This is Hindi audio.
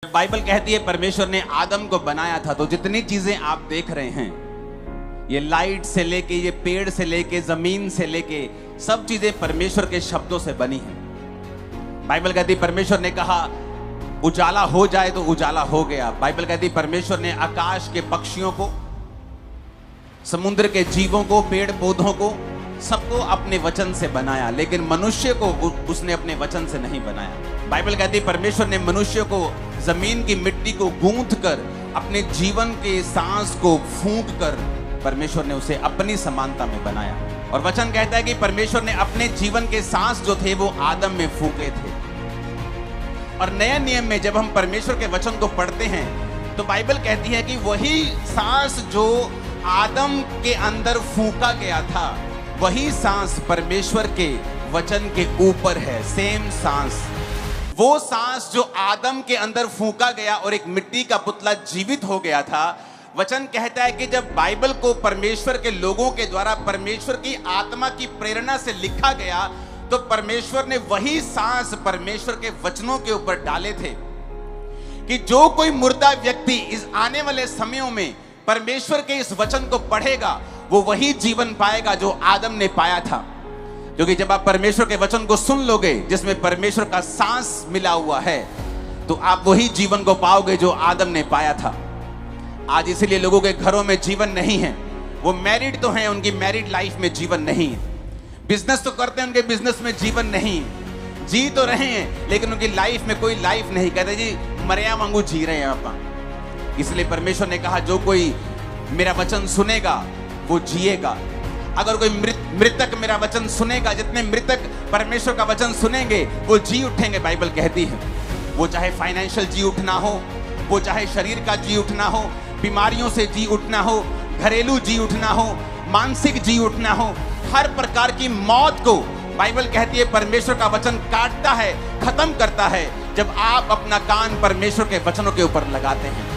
बाइबल कहती है परमेश्वर ने आदम को बनाया था, तो जितनी चीजें आप देख रहे हैं, ये लाइट से लेके, ये पेड़ से लेके, जमीन से लेके, सब चीजें परमेश्वर के शब्दों से बनी हैं। बाइबल कहती है परमेश्वर ने कहा उजाला हो जाए तो उजाला हो गया। बाइबल कहती है परमेश्वर ने आकाश के पक्षियों को, समुद्र के जीवों को, पेड़ पौधों को, सबको अपने वचन से बनाया, लेकिन मनुष्य को उसने अपने वचन से नहीं बनाया। बाइबल कहती है परमेश्वर ने मनुष्य को जमीन की मिट्टी को गूंथ कर, अपने जीवन के सांस को फूंक कर परमेश्वर ने उसे अपनी समानता में बनाया। और वचन कहता है कि परमेश्वर ने अपने जीवन के सांस जो थे वो आदम में फूंके थे। और नए नियम में जब हम परमेश्वर के वचन को पढ़ते हैं तो बाइबल कहती है कि वही सांस जो आदम के अंदर फूंका गया था, वही सांस परमेश्वर के वचन के ऊपर है। सेम सांस, वो सांस जो आदम के अंदर फूंका गया और एक मिट्टी का पुतला जीवित हो गया था। वचन कहता है कि जब बाइबल को परमेश्वर के लोगों के द्वारा परमेश्वर की आत्मा की प्रेरणा से लिखा गया, तो परमेश्वर ने वही सांस परमेश्वर के वचनों के ऊपर डाले थे कि जो कोई मुर्दा व्यक्ति इस आने वाले समयों में परमेश्वर के इस वचन को पढ़ेगा, वो वही जीवन पाएगा जो आदम ने पाया था। क्योंकि जब आप परमेश्वर के वचन को सुन लोगे जिसमें परमेश्वर का सांस मिला हुआ है, तो आप वही जीवन को पाओगे जो आदम ने पाया था। आज इसीलिए लोगों के घरों में जीवन नहीं है। वो मैरिड तो हैं, उनकी मैरिड लाइफ में जीवन नहीं है। बिजनेस तो करते हैं, उनके बिजनेस में जीवन नहीं है। जी तो रहे हैं लेकिन उनकी लाइफ में कोई लाइफ नहीं। कहते जी मरिया वांगू जी रहे हैं आप। इसलिए परमेश्वर ने कहा जो कोई मेरा वचन सुनेगा वो जिएगा। अगर कोई मृतक मेरा वचन सुनेगा, जितने मृतक परमेश्वर का वचन सुनेंगे वो जी उठेंगे। बाइबल कहती है वो चाहे फाइनेंशियल जी उठना हो, वो चाहे शरीर का जी उठना हो, बीमारियों से जी उठना हो, घरेलू जी उठना हो, मानसिक जी उठना हो, हर प्रकार की मौत को बाइबल कहती है परमेश्वर का वचन काटता है, खत्म करता है, जब आप अपना कान परमेश्वर के वचनों के ऊपर लगाते हैं।